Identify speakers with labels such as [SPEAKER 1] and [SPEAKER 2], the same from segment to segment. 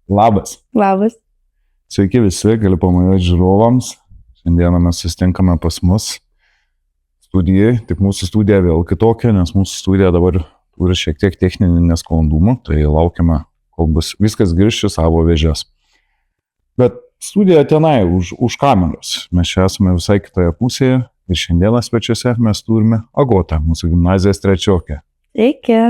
[SPEAKER 1] Labas.
[SPEAKER 2] Labas.
[SPEAKER 1] Sveiki visi, galiu pamojuoti žiūrovams. Šiandieną mes susitinkame pas mus studijai, tik mūsų studija vėl kitokia, nes mūsų studija dabar turi šiek tiek techninį nesklandumą, tai laukiame, kol bus viskas grįžti savo vėžės. Bet studija tenai, už kameros. Mes čia esame visai kitoje pusėje ir šiandieną svečiuose mes turime Agotą, mūsų gimnazijos trečiokę.
[SPEAKER 2] Sveiki.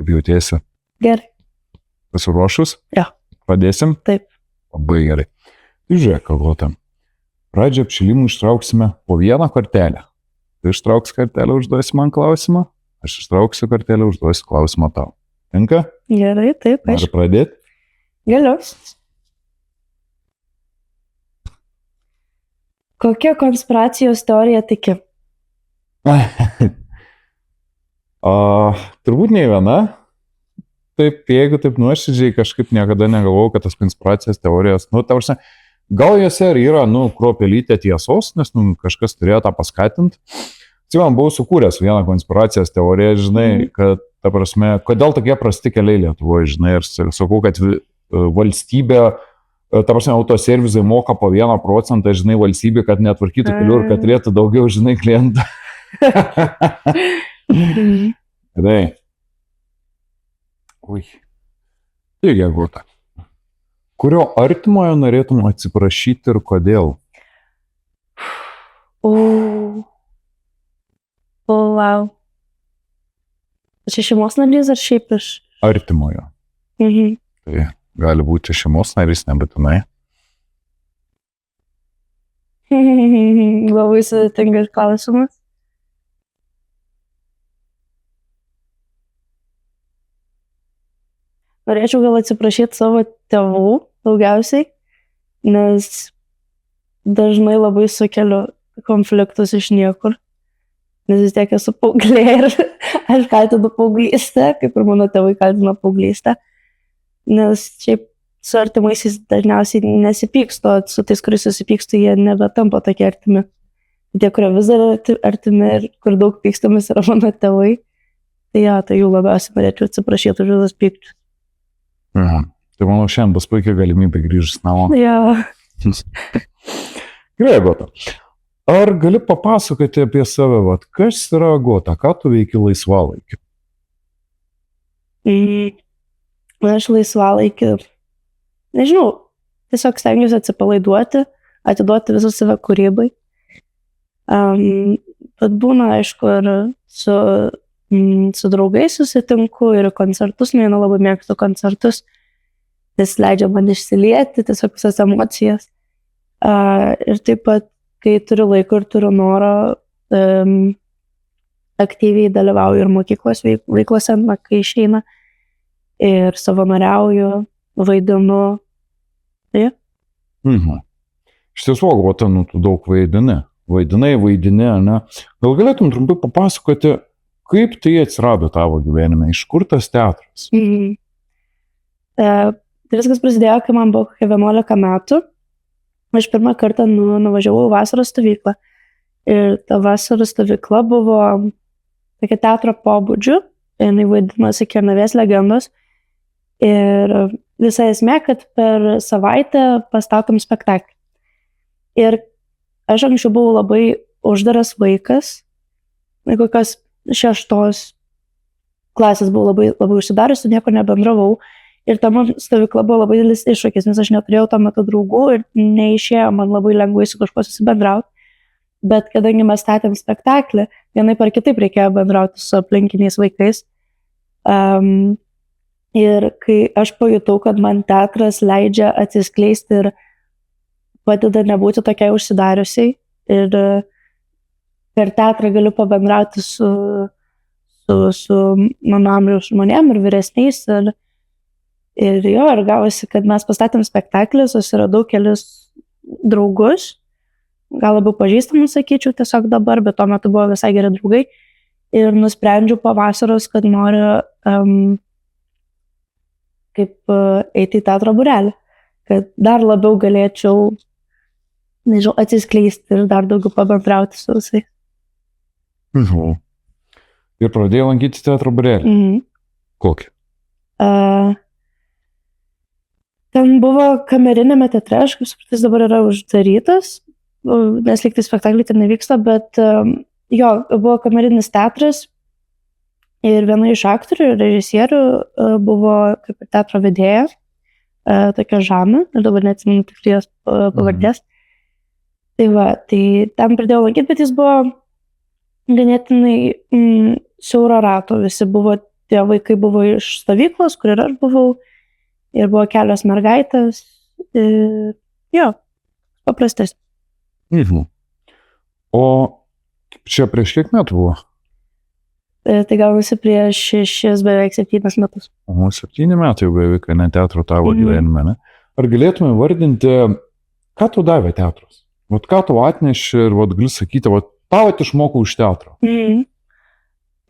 [SPEAKER 1] Kaip jautiesi?
[SPEAKER 2] Gerai.
[SPEAKER 1] Pasiruošus?
[SPEAKER 2] Jo.
[SPEAKER 1] Pradėsim?
[SPEAKER 2] Taip.
[SPEAKER 1] Labai gerai. Tai žiūrėk, Agota. Pradžią apšilimų ištrauksime po vieną kortelę. Tu ištrauks kortelę, užduosi man klausimą, aš ištrauksiu kortelę, užduosiu klausimą tau. Tinka?
[SPEAKER 2] Gerai, taip,
[SPEAKER 1] Nori
[SPEAKER 2] aišku.
[SPEAKER 1] pradėti?
[SPEAKER 2] Galiu. Kokia konspiracijos teorija tiki?
[SPEAKER 1] Turbūt nei viena. Taip, jeigu taip nuoširdžiai kažkaip niekada negalvojau, kad tas konspiracijos teorijas, gal jose ir yra, kruopelytė tiesos, nes, kažkas turėjo tą paskatinti. Man buvau sukūręs vieną konspiracijos teoriją, žinai, kad, ta prasme, kodėl tokie prasti keliai Lietuvoje, žinai, ir sakau, kad valstybė, ta prasme, autoservisai moka po 1%, žinai, valstybė, kad netvarkytų kelių ir kad turėtų daugiau, žinai, klientų. Gerai. Ui. Taigi, Agota. Kurio artimojo norėtum atsiprašyti ir kodėl?
[SPEAKER 2] Wow. Čia šeimos narys ar šiaip iš?
[SPEAKER 1] Artimojo. Tai gali būti šeimos narys, nebūtinai.
[SPEAKER 2] Labai sudėtingas klausimas. Norėčiau gal atsiprašyti savo tėvų daugiausiai, nes dažnai labai sukeliu konfliktus iš niekur, nes vis tiek esu paauglė ir aš kaltinu paauglystę, kaip ir mano tėvai kaltino paauglystę, nes šiaip su artimaisiais dažniausiai nesipykstu, o su tais, kuris susipykstu, jie nebetampa tokie artimi. Tie, kurie vis dar artimi ir kur daug pykstamis yra mano tėvai, tai jų labiausiai norėčiau atsiprašyti už visas pykčius.
[SPEAKER 1] Tai manau, šiandien bus puikia galimybė grįžus namo.
[SPEAKER 2] Jo.
[SPEAKER 1] Gerai, Agota. Ar gali papasakoti apie save, kas yra Agota, ką tu veiki laisvalaikiu?
[SPEAKER 2] Aš laisvalaikiu, nežinau, tiesiog stengiuosi atsipalaiduoti, atiduoti visą save kūrybai. Bet būna, aišku, ir su draugais susitinku ir koncertus, nueinu, labai mėgstu koncertus, nes leidžia man išsilieti, tiesiog visas emocijas. Ir taip pat, kai turiu laiko ir turiu norą, aktyviai dalyvauju ir mokyklos veiklose, kai išeina, ir savanoriauju, vaidinu. Ja.
[SPEAKER 1] Iš tiesų, Agota, tu daug vaidini, ne? Gal galėtum trumpai papasakoti, kaip tai atsirado tavo gyvenime? Iš kur tas teatras?
[SPEAKER 2] Tai viskas prasidėjo, kai man buvo 11 metų. Aš pirmą kartą nuvažiavau į vasaros stovyklą. Ir ta vasaros stovykla buvo tokia teatro pobūdžių. Jinai vadinosi Kernavės legendos. Ir visa esmė, kad per savaitę pastatom spektaklį. Ir aš anksčiau buvau labai uždaras vaikas. Kokios 6 klasės buvau labai užsidarius, su nieko nebendravau. Ir ta man stovykla buvo labai didelis iššūkis, nes aš neturėjau tuo metu draugų ir neišėjo man labai lengvai su kažkuo susibendrauti. Bet kadangi mes statėm spektaklį, vienaip ar kitaip reikėjo bendrauti su aplinkiniais vaikais. Ir kai aš pajutau, kad man teatras leidžia atsiskleisti ir padeda nebūti tokiai užsidariusiai. Ir per teatrą galiu pabendrauti su mano amžiaus žmonėm ir vyresniais. Ir gavosi, kad mes pastatėm spektaklį, susiradau kelius draugus, gal labiau pažįstamus, sakyčiau, tiesiog dabar, bet tuo metu buvo visai geri draugai. Ir nusprendžiau po vasaros, kad noriu eiti į teatro būrelį, kad dar labiau galėčiau, nežinau, atsiskleisti ir dar daugiau pabendrauti su visais.
[SPEAKER 1] Ir pradėjau lankyti teatro būrelį. Kokį?
[SPEAKER 2] ten buvo kamerinėme teatre, aš kaip supratau, jis dabar yra uždarytas, nes lyg tai spektakliai ten nevyksta, bet jo, buvo kamerinis teatras ir viena iš aktorių ir režisierių buvo kaip ir teatro vedėja, tokia Žana, ir dabar neatsimenu tikrai jos pavardės. Tai va, tai ten pradėjau lankyti, bet jis buvo ganėtinai siauro rato, visi buvo, tie vaikai buvo iš stovyklos, kur ir aš buvau, ir buvo kelios mergaitės, jo, paprastas.
[SPEAKER 1] O čia prieš kiek metų buvo?
[SPEAKER 2] Tai gavosi prieš 6, beveik 7 metus.
[SPEAKER 1] O 7 metai jau beveik, ne teatro tavo gyvenime, ne? Ar galėtume vardinti, ką tau davė teatras? Vat ką tau atnešė ir vat gali sakyti, vat tau išmokau iš teatro?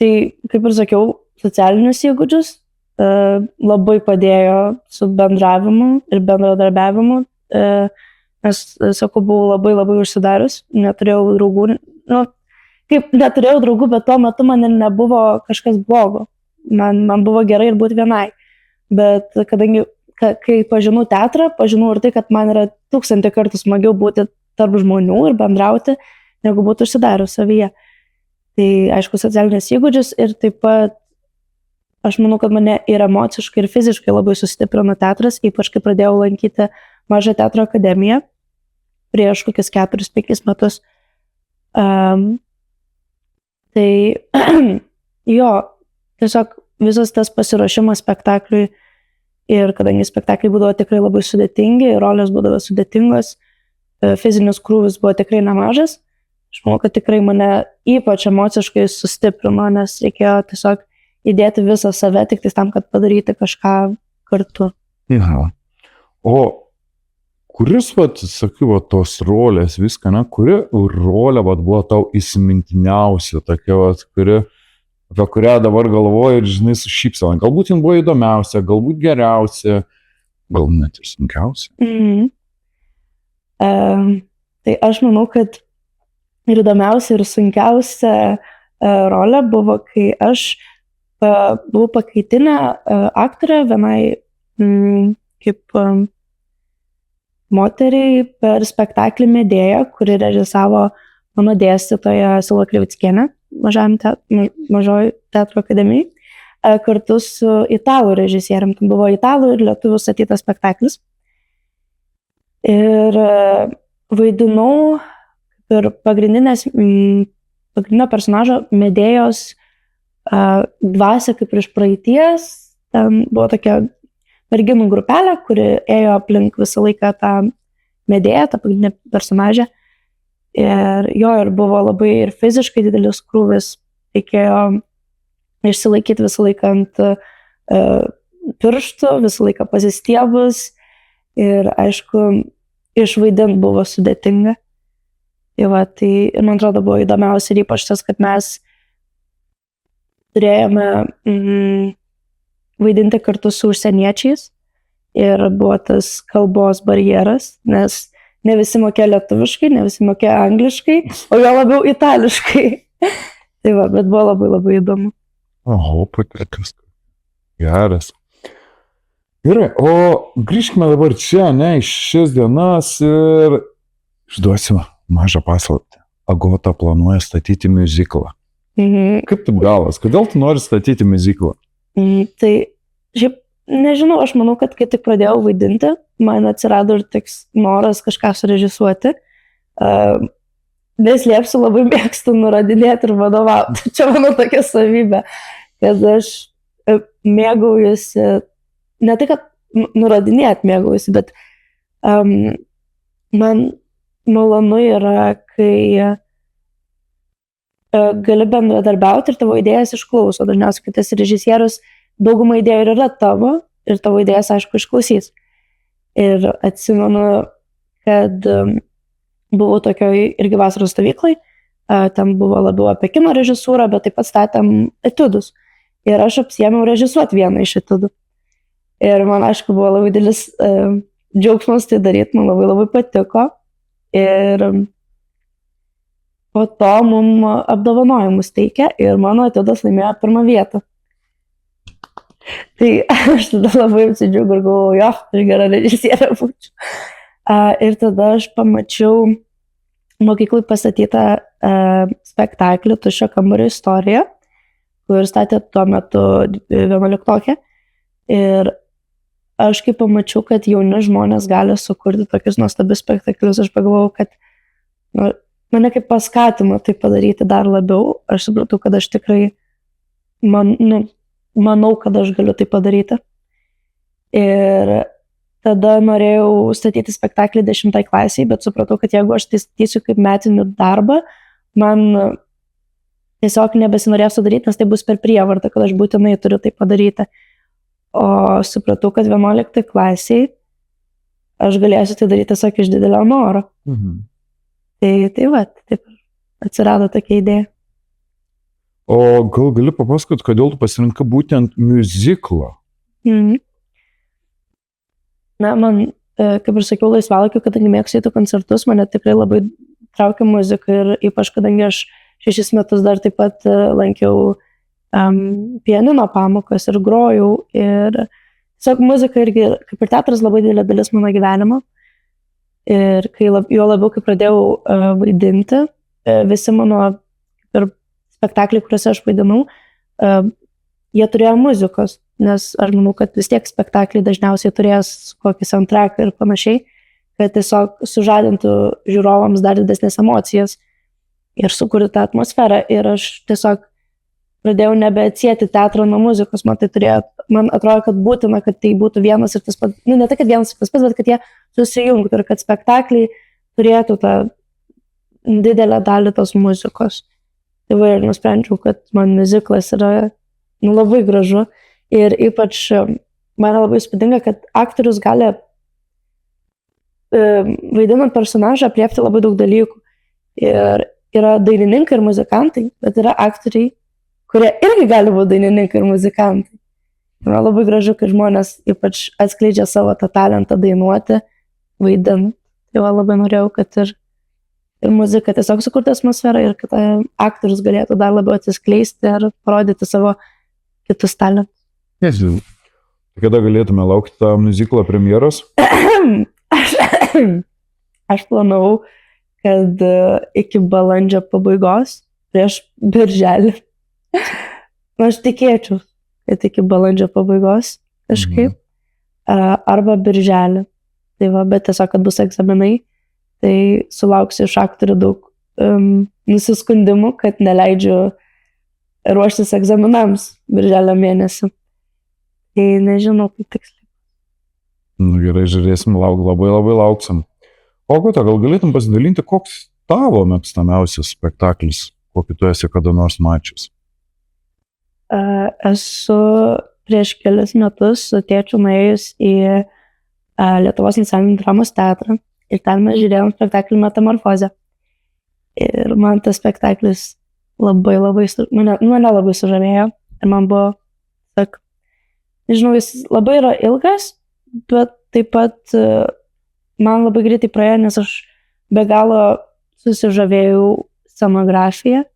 [SPEAKER 2] Tai, kaip ir sakiau, socialinius įgūdžius labai padėjo su bendravimu ir bendradarbiavimu, nes, sakau, buvau labai užsidarius, neturėjau draugų, neturėjau draugų, bet tuo metu man nebuvo kažkas blogo, man buvo gerai ir būti vienai, bet kadangi, kai pažinau teatrą, pažinau ir tai, kad man yra 1000 kartų smagiau būti tarp žmonių ir bendrauti, negu būtų užsidarius savyje. Tai aišku, socialinės įgūdžius ir taip pat aš manau, kad mane ir emociškai, ir fiziškai labai sustiprino teatras, ypač kai pradėjau lankyti Mažą teatro akademiją prieš kokius 4-5 metus. Tai jo, tiesiog visas tas pasiruošimas spektakliui ir kadangi spektakliai būdavo tikrai labai sudėtingi, rolės būdavo sudėtingos, fizinis krūvis buvo tikrai nemažas, aš manau, kad tikrai mane ypač emociškai sustiprino, nes reikėjo tiesiog įdėti visą save tik tam, kad padaryti kažką kartu.
[SPEAKER 1] Ja. O kuris, sakai, tos rolės viską, ne, kuri rolė buvo tau įsimintiniausia, tokia, apie kurią dabar galvoju ir, žinai, su šypsena. Galbūt jin buvo įdomiausia, galbūt geriausia, gal net ir sunkiausia.
[SPEAKER 2] Tai aš manau, kad ir įdomiausia, ir sunkiausia rolė buvo, kai aš buvau pakaitinė aktorė vienai kaip moteriai per spektaklį Medėja, kuri režisavo mano dėstytoja Sila Krivickienė Mažoji teatro akademijai, kartu su italų režisierium. Tai buvo italų ir lietuvių statytas spektaklis. Ir vaidinau ir pagrindinio personažo Medėjos dvasia kaip iš praeities. Ten buvo tokia merginų grupelė, kuri ėjo aplink visą laiką tą Medėją, tą pagrindinę personažę. Ir jo ir buvo labai ir fiziškai didelis krūvis, reikėjo išsilaikyti visą laiką ant pirštų, visą laiką pasistiebus ir aišku, išvaidint buvo sudėtinga. Tai man atrodo buvo įdomiausia ir ypač tas, kad mes turėjome vaidinti kartu su užsieniečiais ir buvo tas kalbos barjeras, nes ne visi mokėjo lietuviškai, ne visi mokėjo angliškai, o jo labiau itališkai. Bet buvo labai įdomu.
[SPEAKER 1] Oho, patirtis. Geras. Gerai, o grįžkime dabar čia, ne, iš šias dienas ir išduosime mažą paslaptį. Agota planuoja statyti miuziklą. Kaip taip galas? Kodėl tu nori statyti miuziklą?
[SPEAKER 2] Tai šiaip nežinau, aš manau, kad kai tik pradėjau vaidinti, man atsirado ir toks noras kažką surežisuoti. Neslėpsiu, labai mėgstu nurodinėti ir vadovauti. Čia mano tokia savybė, kad aš mėgaujuosi, ne tai, kad nurodinėti mėgaujuosi, bet man malonu yra, kai gali bendradarbiauti ir tavo idėjas išklauso. Dažniausiai, kai tas režisierius, daugumą idėjų yra tavo ir tavo idėjas, aišku, išklausys. Ir atsimenu, kad buvau tokioj irgi vasaros stovyklai, ten buvo labiau apie kino režisūrą, bet taip pat statėm etudus. Ir aš apsiėmiau režisuoti vieną iš etudų. Ir man, aišku, buvo labai didelis džiaugsmas tai daryti, man labai patiko. Ir po to mums apdovanojimus teikė ir mano etiudas laimėjo 1 vietą. Tai aš tada labai apsidžiaugiau ir galvojau, jo, aš gera režisierė būčiau. Ir tada aš pamačiau mokyklai pastatytą spektaklį Tuščio kambario istorija, kur statė tuo metu 11-okė. Ir aš kai pamačiau, kad jauni žmonės gali sukurti tokius nuostabius spektaklius, aš pagalvojau, kad mane kaip paskatino tai padaryti dar labiau. Aš supratau, kad aš tikrai manau, kad aš galiu tai padaryti. Ir tada norėjau statyti spektaklį 10 klasiai, bet supratau, kad jeigu aš tai statysiu kaip metinį darbą, man tiesiog nebesinorės sudaryti, nes tai bus per prievartą, kad aš būtinai turiu tai padaryti. O supratau, kad 11 klasiai aš galėsiu tai daryti tiesiog iš didelio noro. Tai va, taip atsirado tokia idėja.
[SPEAKER 1] O gal gali papasakoti, kodėl tu pasirinkai būtent miuziklą?
[SPEAKER 2] Na, man, kaip ir sakiau, laisvalaikiu, kadangi mėgstu į koncertus, mane tikrai labai traukia muzika ir ypač kadangi aš 6 metus dar taip pat lankiau pianino pamokas ir grojau. Ir tiesiog muzika irgi, kaip ir teatras, labai didelė dalis mano gyvenimo. Ir jo labiau, kai pradėjau vaidinti, visi mano spektakliai, kuriuose aš vaidinau, jie turėjo muzikos, nes aš manau, kad vis tiek spektakliai dažniausiai turės kokį soundtracką ir panašiai, kad tiesiog sužadintų žiūrovams dar didesnės emocijas ir sukurti tą atmosferą. Ir aš tiesiog pradėjau nebeatsieti teatro nuo muzikos, man atrodo, kad būtina, kad tai būtų vienas ir tas pats, ne tai, kad vienas ir tas pats, bet kad jie susijungtų ir kad spektakliai turėtų tą didelę dalį tos muzikos. Tai va ir nusprendžiau, kad man miuziklas yra labai gražu ir ypač man labai įspūdinga, kad aktorius gali vaidinant personažą apliepti labai daug dalykų. Ir yra dainininkai ir muzikantai, bet yra aktoriai, kurie irgi gali būti dainininkai ir muzikantai. Ir man labai gražu, kai žmonės ypač atskleidžia savo tą talentą dainuoti, vaidinant. Tai va labai norėjau, kad ir muzika tiesiog sukurti atmosferą ir kad aktorius galėtų dar labiau atsiskleisti ir parodyti savo kitus talentus.
[SPEAKER 1] Nežinau. Kada galėtume laukti tą miuziklo premjeros?
[SPEAKER 2] Aš planavau, kad iki balandžio pabaigos, prieš birželį. Aš tikėčiau, kad iki balandžio pabaigos kažkaip, arba birželį. Tai va, bet tiesiog, kad bus egzaminai, tai sulauksiu iš aktorių daug nusiskundimų, kad neleidžiu ruoštis egzaminams birželio mėnesį. Tai nežinau, kaip tiksliai.
[SPEAKER 1] Gerai, žiūrėsim, labai lauksim. O gal galėtum pasidalinti, koks tavo mėgstamiausias spektaklis, kokį tu esi kada nors mačius?
[SPEAKER 2] Esu prieš kelius metus su tėčiu nuėjus į Lietuvos nacionalinį dramos teatrą. Ir ten mes žiūrėjom spektaklį Metamorfozė. Ir man tas spektaklis mane labai sužavėjo. Ir man buvo, nežinau, jis labai yra ilgas, bet taip pat man labai greitai praėjo, nes aš be galo susižavėjau scenografiją.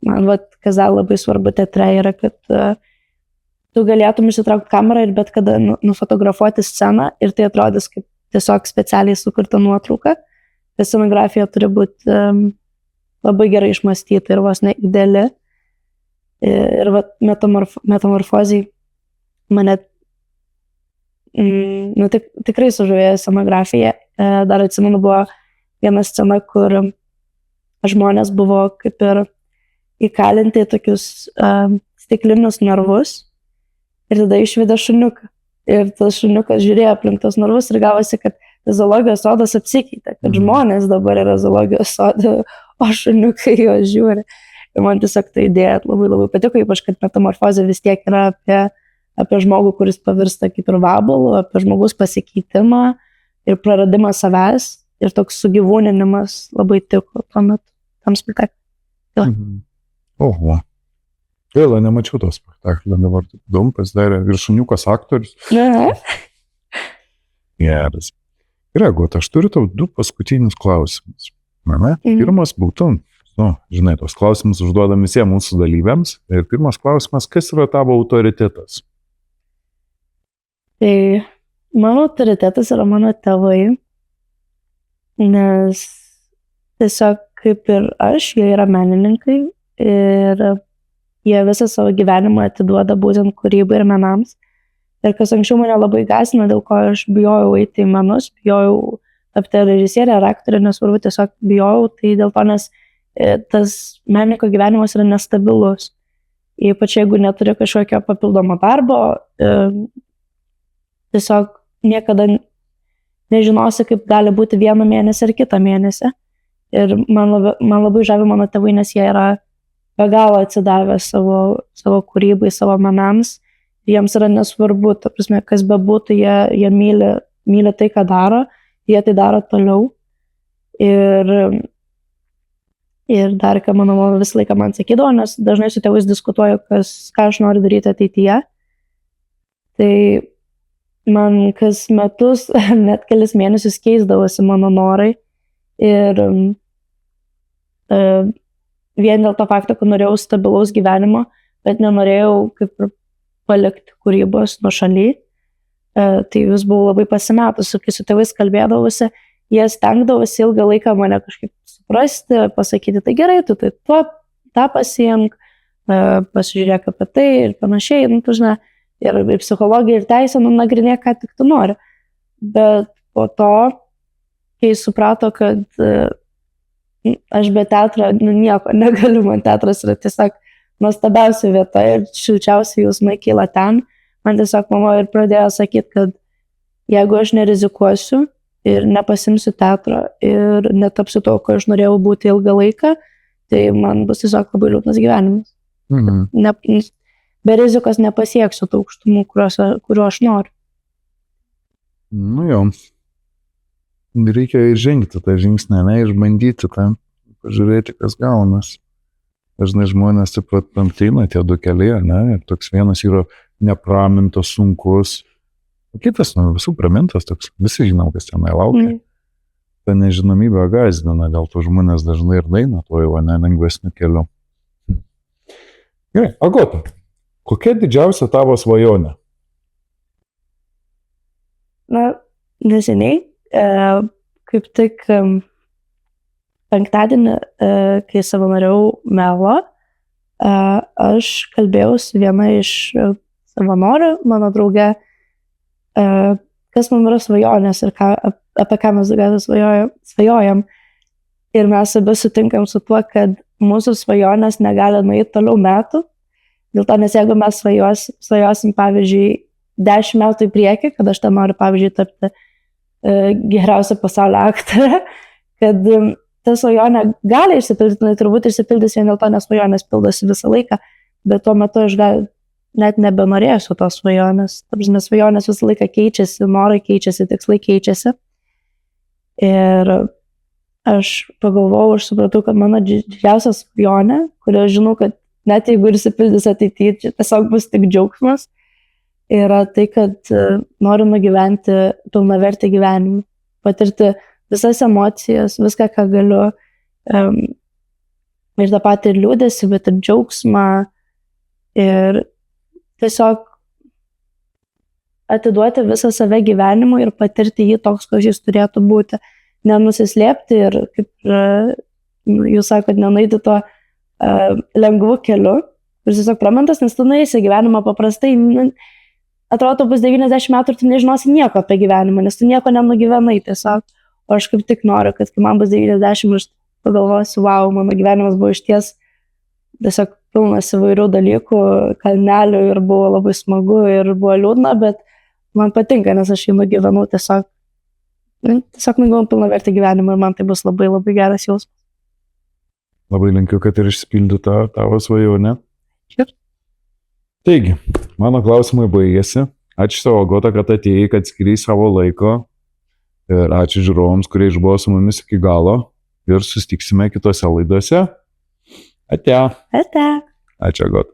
[SPEAKER 2] Man, kas dar labai svarbu teatre yra, kad tu galėtum išsitraukti kamerą ir bet kada nufotografuoti sceną ir tai atrodys kaip tiesiog specialiai sukurta nuotrauka. Ta scenografija turi būti labai gerai išmąstyta ir vos ne ideali. Ir Metamorfozei mane tikrai sužavėjo scenografija. Dar atsimenu, buvo viena scena, kur žmonės buvo kaip ir įkalinti tokius stiklinius narvus ir tada išvedė šuniuką. Ir tas šuniukas žiūrėjo aplink tos narvus ir gavosi, kad zoologijos sodas apsikeitė, kad žmonės dabar yra zoologijos sode, o šuniukai juos žiūri. Ir man tiesiog ta idėja labai patiko, ypač kad Metamorfozė vis tiek yra apie žmogų, kuris pavirsta kaip ir vabalu, apie žmogus pasikeitimą ir praradimą savęs ir toks sugyvūninimas labai tiko tuo metu tam spektakliui.
[SPEAKER 1] Oho. Gaila, nemačiau to spektaklio, dabar įdomu pasidarė ir šuniukas aktorius. Geras. Reaguot, aš turiu tau 2 paskutinius klausimus. Pirmas būtų, žinai, tos klausimus užduodam visiems mūsų dalyviams. Ir pirmas klausimas, kas yra tavo autoritetas?
[SPEAKER 2] Tai mano autoritetas yra mano tėvai, nes tiesiog kaip ir aš, jie yra menininkai ir jie visą savo gyvenimą atiduoda būtent kūrybai ir menams. Ir kas anksčiau mane labai gąsdino, dėl ko aš bijojau eiti į menus, bijojau tapti režisierė ar aktorė, nesvarbu, tiesiog bijojau, tai dėl to, nes tas menininko gyvenimas yra nestabilus. Ypač jeigu neturi kažkokio papildomo darbo, tiesiog niekada nežinosi, kaip gali būti vieną mėnesį ar kitą mėnesį. Ir man labai žavi mano tėvai, nes jie yra be galo atsidavę savo kūrybai, savo menams. Jiems yra nesvarbu, ta prasme, kas bebūtų, jie myli tai, ką daro, jie tai daro toliau. Ir dar, ką mano mama visą laiką man sakydavo, nes dažnai su tėvais diskutuoju, ką aš noriu daryti ateityje. Tai man kas metus, net kelis mėnesius keisdavosi mano norai. Ir vien dėl to fakto, kad norėjau stabilaus gyvenimo, bet nenorėjau kaip ir palikti kūrybos nuošaly. Tai vis buvau labai pasimetusi, kai su tėvais kalbėdavosi, jie stengdavosi ilgą laiką mane kažkaip suprasti, pasakyti, tai gerai, tu tai tą pasiimk, pasižiūrėk apie tai ir panašiai, tu žinai, ir psichologija, ir teisė, nagrinėk, ką tik tu nori. Bet po to, kai suprato, kad aš be teatro nieko negaliu, man teatras yra tiesiog nuostabiausia vieta ir šilčiausiai jausmai kyla ten. Man tiesiog mama ir pradėjo sakyti, kad jeigu aš nerizikuosiu ir nepasimsiu teatro ir netapsiu to, ko aš norėjau būti ilgą laiką, tai man bus tiesiog labai liūdnas gyvenimas. Be rizikos nepasieksiu tų aukštumų, kuriuo aš noriu.
[SPEAKER 1] Nu jo. Reikia žengti tą žingsnį, išbandyti tą, pažiūrėti, kas gaunas. Dažnai žmonės taip pat pamteina tie du keliai, ir toks vienas yra nepramintas, sunkus, o kitas, visų pramintas toks, visi žinom, kas tenai laukia. Ta nežinomybė gąsdina, dėl to žmonės dažnai ir daina tuo jau lengvesniu keliu. Gerai, Agota, kokia didžiausia tavo svajonė?
[SPEAKER 2] Na, neseniai, kaip tik penktadienį, kai savanoriau Melo, aš kalbėjau su viena iš savanorių, mano draugė, kas man yra svajonės ir apie ką mes daugiausiai svajojam. Ir mes abi sutinkam su tuo, kad mūsų svajonės negali nueiti toliau metų. Dėl to, nes jeigu mes svajosim, pavyzdžiui, 10 metų į priekį, kad aš ten noriu, pavyzdžiui, tapti geriausia pasaulio aktorė, kad ta svajonė gali išsipildyti, tai turbūt išsipildys vien dėl to, nes svajonės pildosi visą laiką, bet tuo metu aš net nebenorėsiu tos svajonės. Nes svajonės visą laiką keičiasi, norai keičiasi, tikslai keičiasi. Ir aš pagalvojau, aš supratau, kad mano didžiausia svajonė, kurią žinau, kad net jeigu ir išsipildys ateityje, tiesiog bus tik džiaugsmas, yra tai, kad noriu nugyventi pilnavertį gyvenimą, patirti visas emocijas, viską, ką galiu, ir tą patį ir liūdėsi, bet ir džiaugsmą, ir tiesiog atiduoti visą save gyvenimui ir patirti jį toks, koks jis turėtų būti, nenusislėpti ir, kaip jūs sakot, nenueiti to lengvu keliu, kuris tiesiog pramintas, nes tu nueisi gyvenimą paprastai, atrodo, bus 90 metų ir tu nežinosi nieko apie gyvenimą, nes tu nieko nenugyvenai tiesiog. O aš kaip tik noriu, kad kai man bus 90, aš pagalvosiu, wow, mano gyvenimas buvo išties tiesiog pilnas įvairių dalykų, kalnelių ir buvo labai smagu ir buvo liūdna, bet man patinka, nes aš jį nugyvenau tiesiog nugyvenau pilnavertį gyvenimą ir man tai bus labai labai geras jausmas.
[SPEAKER 1] Labai linkiu, kad ir išsipildytų tavo svajonę. Taigi, mano klausimai baigėsi. Ačiū tau, Agota, kad atėjai, kad skiriai savo laiko. Ir ačiū žiūrovams, kurie išbuvo su mumis iki galo. Ir susitiksime kitose laidose. Ate.
[SPEAKER 2] Ate.
[SPEAKER 1] Ačiū, Agota.